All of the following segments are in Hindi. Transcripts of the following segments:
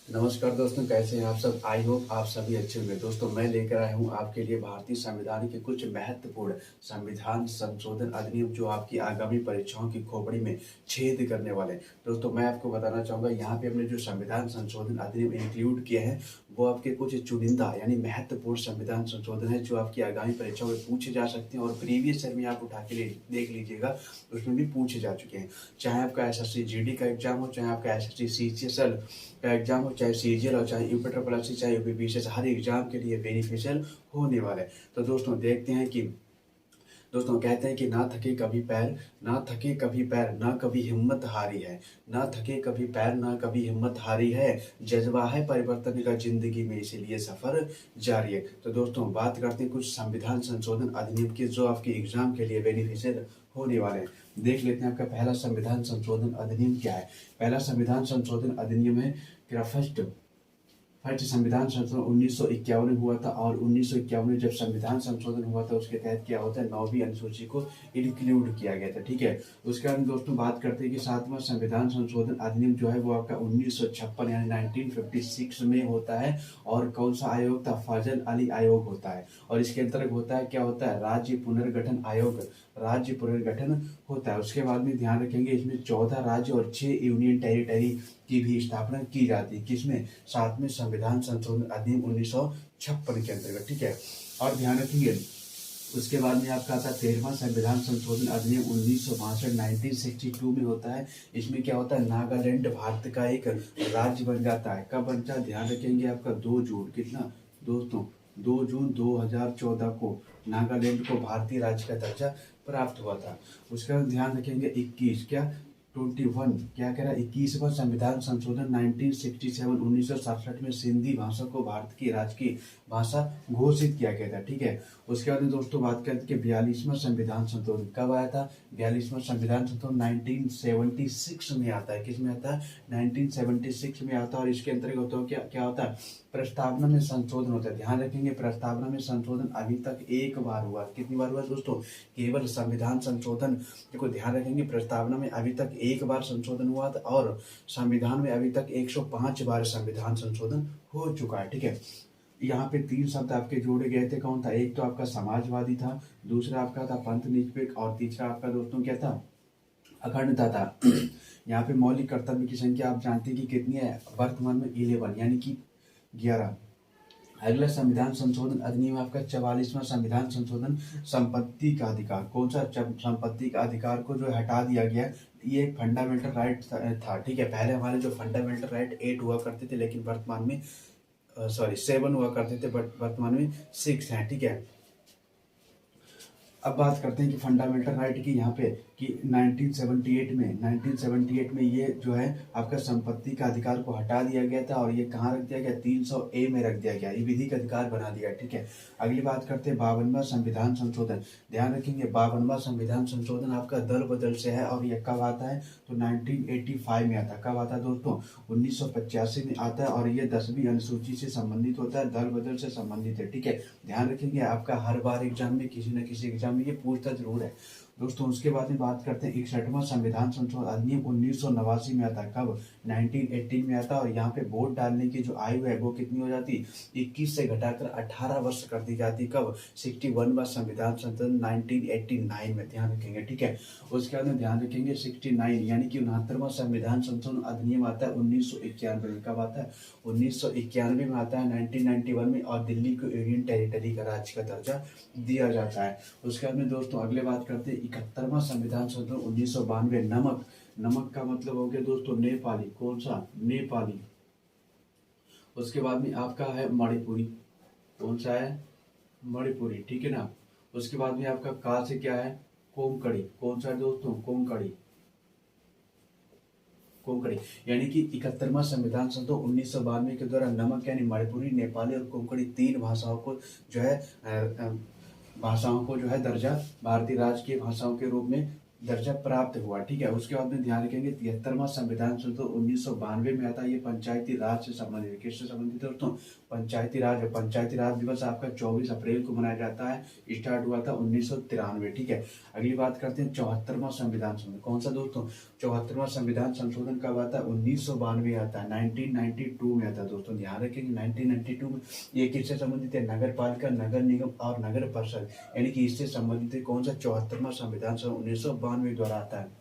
नमस्कार दोस्तों, कैसे हैं आप सब। आई होप आप सभी अच्छे होंगे। दोस्तों मैं लेकर आया हूं आपके लिए भारतीय संविधान के कुछ महत्वपूर्ण संविधान संशोधन अधिनियम जो आपकी आगामी परीक्षाओं की खोपड़ी में छेद करने वाले हैं। दोस्तों मैं आपको बताना चाहूंगा, यहाँ पे हमने जो संविधान संशोधन अधिनियम इंक्लूड किए हैं वो आपके कुछ चुनिंदा यानी महत्वपूर्ण संविधान संशोधन है जो आपकी आगामी परीक्षाओं में पूछे जा सकते हैं और प्रीवियस ईयर में आप उठा के देख लीजिएगा, उसमें भी पूछे जा चुके हैं। चाहे आपका एसएससी जीडी का एग्जाम हो, चाहे आपका एसएससी सीजीएल का एग्जाम हो, चाहे सीजीएल हो, चाहे यूपी ट्रिपल एससी, चाहे यूपीपीसीएस, हर एग्जाम के लिए बेनिफिशियल होने वाला है। तो दोस्तों देखते हैं कि दोस्तों कहते हैं कि ना थके कभी पैर, ना थके कभी पैर, ना कभी हिम्मत हारी है। ना थके कभी पैर, ना कभी हिम्मत हारी है, जज्बा है परिवर्तन का जिंदगी में, इसीलिए सफर जारी है। तो दोस्तों बात करते हैं कुछ संविधान संशोधन अधिनियम की जो आपके एग्जाम के लिए बेनिफिशियल होने वाले हैं। देख लेते हैं आपका पहला संविधान संशोधन अधिनियम क्या है। पहला संविधान संशोधन अधिनियम है फर्स्ट फर्स्ट संविधान संशोधन 1951 में हुआ था, और 1951 में जब संविधान संशोधन हुआ था उसके तहत क्या होता है, 9वीं अनुसूची को इंक्लूड किया गया था। ठीक है, उसके बाद दोस्तों बात करते हैं कि सातवां संविधान संशोधन अधिनियम जो है वो आपका 1956 यानी 1956 में होता है। और कौन सा आयोग था, फजल अली आयोग होता है। और इसके अंतर्गत होता है क्या होता है, राज्य पुनर्गठन आयोग, राज्य पुनर्गठन होता है। उसके बाद में ध्यान रखेंगे इसमें 14 राज्य और 6 यूनियन टेरिटरी की भी स्थापना की जाती है। किसमें, सातवें संविधान संशोधन अधिनियम 1956 के अंतर्गत। ठीक है, और ध्यान रखेंगे उसके बाद में आपका आता है 13वां संविधान संशोधन अधिनियम 1962 1962 में होता है। इसमें क्या होता है, नागालैंड भारत का एक राज्य बन जाता है। कब बनता है, ध्यान रखेंगे आपका 2 जून, कितना दोस्तों, 2 जून 2014 को नागालैंड को भारतीय राज्य का दर्जा प्राप्त हुआ था। उसका ध्यान रखेंगे 21 क्या 21 क्या कह रहा है, 21वां संविधान संशोधन 1967 1967 में सिंधी भाषा को भारत की राजकीय भाषा घोषित किया गया था। ठीक है, उसके बाद में दोस्तों बात करते हैं 42वां संविधान संशोधन कब आया था। 42वां संविधान संशोधन 1976 में आता है। किस में आता है, 1976 में आता है। और इसके अंतर्गत तो क्या क्या होता है, प्रस्तावना में संशोधन होता है। ध्यान रखेंगे प्रस्तावना में संशोधन अभी तक एक बार हुआ। कितनी बार हुआ दोस्तों, केवल संविधान संशोधन को ध्यान रखेंगे, प्रस्तावना में अभी तक एक बार संशोधन हुआ था और संविधान में अभी तक 105 बार संविधान संशोधन हो चुका है। ठीक है, यहाँ पे 3 शब्द आपके जोड़े गए थे। कौन था, एक तो आपका समाजवादी था, दूसरा आपका था पंथ निरपेक्ष, और तीसरा आपका दोस्तों क्या था, अखंडता था। यहाँ पे मौलिक कर्तव्य की संख्या आप जानते हैं कि कितनी है, वर्तमान में 11 यानी कि 11। अगला संविधान संशोधन अधिनियम आपका 44वां संविधान संशोधन, संपत्ति का अधिकार। कौन सा, संपत्ति का अधिकार को जो हटा दिया गया, ये एक फंडामेंटल राइट था। ठीक है, पहले हमारे जो फंडामेंटल राइट 8 हुआ करते थे, लेकिन वर्तमान में 7 हुआ करते थे, बट वर्तमान में 6 हैं। ठीक है, अब बात करते हैं कि फंडामेंटल राइट की, यहाँ पे कि 1978 में ये जो है आपका संपत्ति का अधिकार को हटा दिया गया था, और ये कहाँ रख दिया गया, 300A में रख दिया गया, ये विधिक अधिकार बना दिया। ठीक है, अगली बात करते हैं 52वां संविधान संशोधन। ध्यान रखेंगे 52वां संविधान संशोधन आपका दल बदल से है, और ये कब आता है, तो 1985 में आता है। कब आता है दोस्तों, 1985 में आता है, और ये 10वीं अनुसूची से संबंधित होता है, दल बदल से संबंधित है। ठीक है, ध्यान रखेंगे आपका हर बार एग्जाम में किसी न किसी एग्जाम में ये पूछता जरूर है दोस्तों। उसके बाद में बात करते हैं 61वां संविधान संशोधन अधिनियम 1989 में आता है। कब, 1918 में आता है। और यहाँ पे वोट डालने की जो आयु है वो कितनी हो जाती, 21 से घटाकर 18 वर्ष कर दी जाती। कब, 61वां संविधान संशोधन 1989 में, ध्यान रखेंगे। ठीक है, उसके बाद में ध्यान रखेंगे 69 यानी कि 69वां संविधान संशोधन अधिनियम आता है 1991 में। कब आता है, 1991 में आता है, 1991 में, और दिल्ली को यूनियन टेरिटरी का राज्य का दर्जा दिया जाता है। उसके बाद में दोस्तों अगले बात करते हैं 71वां संविधान संशोधन 1992। नमक, नमक का मतलब हो गया दोस्तों नेपाली। कौन सा, नेपाली। उसके बाद में आपका है मणिपुरी। कौन सा है, मणिपुरी। ठीक है ना, उसके बाद में आपका का से क्या है, कोंकणी। कौन सा है दोस्तों, कोंकणी, कोंकणी। यानी कि 71वां संविधान संशोधन 1992 के द्वारा नमक यानी मणिपुरी, नेपाली और कोंकणी 3 भाषाओं को जो है भाषाओं को जो है दर्जा भारतीय राज्य की भाषाओं के रूप में दर्जा प्राप्त हुआ। ठीक है, उसके बाद में ध्यान रखेंगे 73वां संविधान संशोधन 1992 में आता है। ये पंचायती राज से संबंधित है। किससे संबंधित है दोस्तों? पंचायती राज। पंचायती राज दिवस आपका 24 अप्रैल को मनाया जाता है। स्टार्ट हुआ था 1993। ठीक है, अगली बात करते हैं 74वां संविधान संशोधन। कौन सा दोस्तों? 74वां संविधान संशोधन कब आता है? 1992 आता है, 1992 में आता है दोस्तों। ध्यान रखेंगे 1992 में। ये किससे संबंधित है? नगर पालिका, नगर निगम और नगर परिषद, यानी कि इससे संबंधित है। कौन सा? 74वां संविधान संशोधन 1992 द्वारा आता है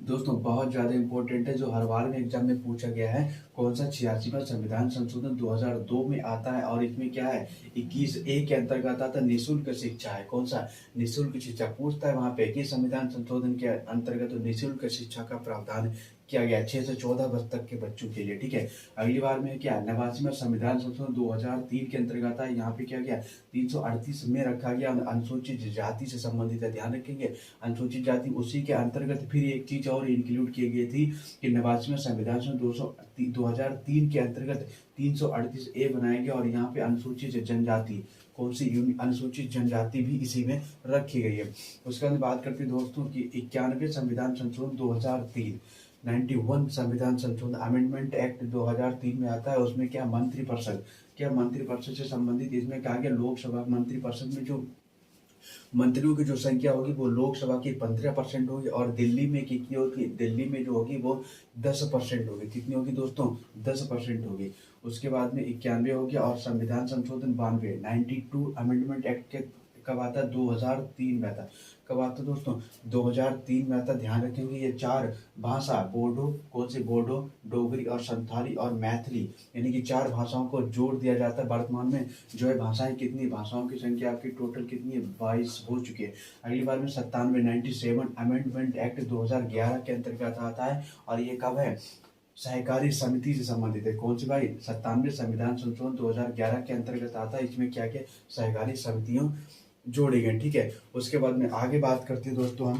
दोस्तों। बहुत ज्यादा इंपॉर्टेंट है, जो हर बार में एग्जाम में पूछा गया है। कौन सा? 86वां संविधान संशोधन 2002 में आता है। और इसमें क्या है? 21A के अंतर्गत आता है, निःशुल्क शिक्षा है। कौन सा? निःशुल्क शिक्षा पूछता है वहां पे कि संविधान संशोधन के अंतर्गत निःशुल्क शिक्षा का प्रावधान किया गया 6 से 14 वर्ष तक के बच्चों के लिए। ठीक है, अगली बार में क्या? 89वां संविधान संशोधन 2003 के अंतर्गत है। यहाँ पे क्या गया? 338 में रखा गया, अनुसूचित जाति से संबंधित है। ध्यान रखेंगे अनुसूचित जाति। उसी के अंतर्गत फिर एक चीज और इंक्लूड की गई थी कि 89वां संविधान संशोधन 2003 के अंतर्गत 338A बनाया गया। और यहाँ पे अनुसूचित जनजाति, कौन सी? अनुसूचित जनजाति भी इसी में रखी गई है। उसके बाद बात करते हैं दोस्तों की 91 संविधान संशोधन 2003, 91 संविधान संशोधन अमेंडमेंट एक्ट 2003 में आता है। उसमें क्या? मंत्रिपरिषद। क्या? मंत्रिपरिषद से संबंधित इसमें कहा गया लोकसभा मंत्रिपरिषद में जो मंत्रियों की जो संख्या होगी वो लोकसभा की 15% होगी। और दिल्ली में कितनी होगी? दिल्ली में जो होगी वो 10% होगी। कितनी होगी दोस्तों? 10% होगी। उसके बाद में 91 हो गया। और संविधान संशोधन 92, 92 अमेंडमेंट एक्ट के कब आता है? 2003 में आता। कब आता दोस्तों? 2003 में आता। ध्यान रखेंगे ये 4 भाषा, बोडो, कौन सी? बोडो, डोगरी और संथाली और मैथिली, यानी कि 4 भाषाओं को जोड़ दिया जाता है। वर्तमान में जो है भाषाएं कितनी? भाषाओं की संख्या आपकी टोटल कितनी है? 22 हो चुकी है। अगली बार में 97 अमेंडमेंट एक्ट 2011 के अंतर्गत आता है। और ये कब है? सहकारी समिति से संबंधित है। कौन सी भाई? 97 संविधान संशोधन 2011 के अंतर्गत आता है। इसमें क्या क्या? सहकारी समितियों जोड़ी गई। ठीक है, उसके बाद में आगे बात करते हैं दोस्तों हम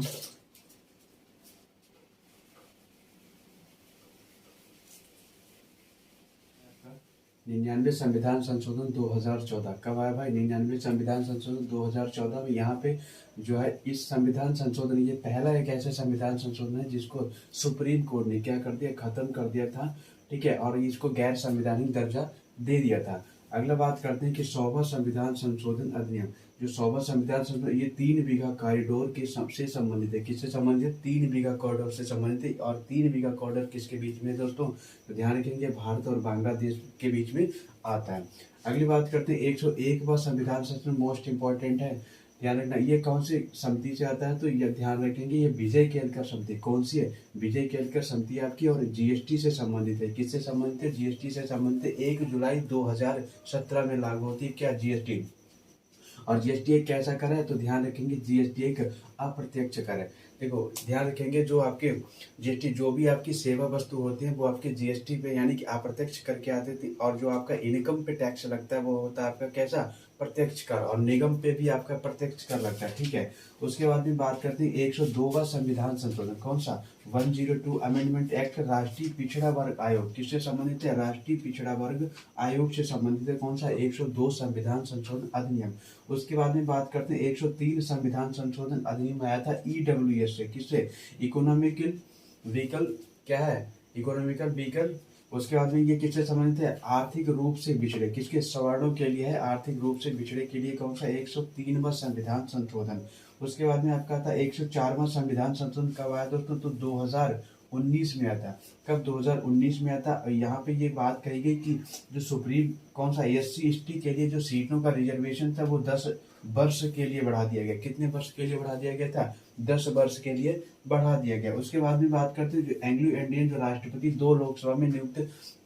99 संविधान संशोधन 2014। कब आया भाई? 99 संविधान संशोधन 2014 में। यहाँ पे जो है इस संविधान संशोधन, ये पहला एक ऐसा संविधान संशोधन है जिसको सुप्रीम कोर्ट ने क्या कर दिया? खत्म कर दिया था। ठीक है, और इसको गैर संवैधानिक दर्जा दे दिया था। अगला बात करते हैं कि 100वां संविधान संशोधन अधिनियम। जो 100वां संविधान संशोधन, ये 3 बीघा कॉरिडोर के से संबंधित है। किससे संबंधित है? 3 बीघा कॉरिडोर से संबंधित है। और 3 बीघा कॉरिडोर किसके बीच में दोस्तों? तो ध्यान रखेंगे भारत और बांग्लादेश के बीच में आता है। अगली बात करते हैं 101वां संविधान संशोधन, मोस्ट इंपॉर्टेंट है। ध्यान रखना ये कौन सी समिति से आता है? तो ये ध्यान रखेंगे ये विजय केलकर समिति। कौन सी है? विजय केलकर समिति आपकी। और जीएसटी से संबंधित है। किससे संबंधित है? जीएसटी से संबंधित है। 1 जुलाई 2017 में लागू होती है क्या? जीएसटी। और जीएसटी एक कैसा कर है? तो ध्यान रखेंगे जीएसटी एक अप्रत्यक्ष कर है। देखो ध्यान रखेंगे जो आपके जीएसटी, जो भी आपकी सेवा वस्तु होती है वो आपके जीएसटी पे यानी कि अप्रत्यक्ष कर के आती थी। और जो आपका इनकम पे टैक्स लगता है वो होता है आपका कैसा? प्रत्यक्ष कर। और निगम पे भी आपका प्रत्यक्ष कर लगता है। ठीक है, उसके बाद में बात करते हैं 102वां संविधान संशोधन। कौन सा? 102 अमेंडमेंट एक्ट, राष्ट्रीय पिछड़ा वर्ग आयोग। किससे संबंधित है? राष्ट्रीय पिछड़ा वर्ग आयोग से संबंधित है। कौन सा? 102 संविधान संशोधन अधिनियम। उसके बाद में बात करते हैं 103 संविधान संशोधन अधिनियम आया था ईडब्ल्यूएस से। किससे? इकोनॉमिकल व्हीकल, क्या है? Economical vehicle. उसके बाद में ये किससे संबंधित है? आर्थिक रूप से बिछड़े। किसके? सवर्णों के लिए है, आर्थिक रूप से बिछड़े के लिए। कौन सा? 103वां संविधान संशोधन। उसके बाद में आपका था 104वां संविधान संशोधन। कब आया दोस्तों? तो 2019 में आता। कब? 2019 में आता। और यहाँ पे ये बात कही गई कि जो सुप्रीम, कौन सा? SC ST के लिए जो सीटों का रिजर्वेशन था वो 10 वर्ष के लिए बढ़ा दिया गया। कितने वर्ष के लिए बढ़ा दिया गया था? 10 वर्ष के लिए बढ़ा दिया गया। उसके बाद में बात करते हैं जो एंग्लो इंडियन जो राष्ट्रपति 2 लोकसभा में नियुक्त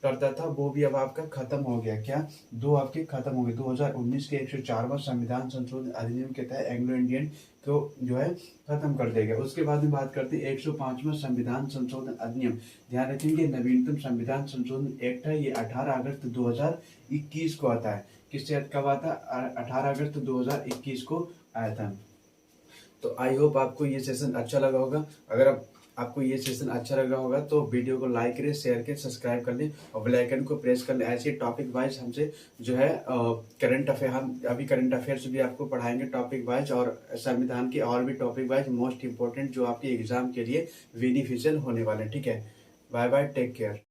करता था वो भी अब आपका खत्म हो गया। क्या? 2 आपके खत्म हो गए। 2019 के 104वां संविधान संशोधन अधिनियम के तहत एंग्लो इंडियन को जो है खत्म कर दिया गया। उसके बाद में बात करते हैं 105वां संविधान संशोधन अधिनियम। ध्यान रखेंगे नवीनतम संविधान संशोधन एक्ट है। ये 18 अगस्त 2021 को आता है। किससे कब आता? 18 अगस्त 2021 को आया था। तो आई होप आपको ये सेशन अच्छा लगा होगा। अगर आप आपको ये सेशन अच्छा लगा होगा तो वीडियो को लाइक करें, शेयर करें, सब्सक्राइब कर लें और बेल आइकन को प्रेस कर लें। ऐसे टॉपिक वाइज हमसे जो है करंट अफेयर, हम अभी करंट अफेयर्स भी आपको पढ़ाएंगे टॉपिक वाइज, और संविधान के और भी टॉपिक वाइज मोस्ट इंपोर्टेंट जो आपके एग्जाम के लिए बेनिफिशियल होने वाले हैं। ठीक है, बाय बाय, टेक केयर।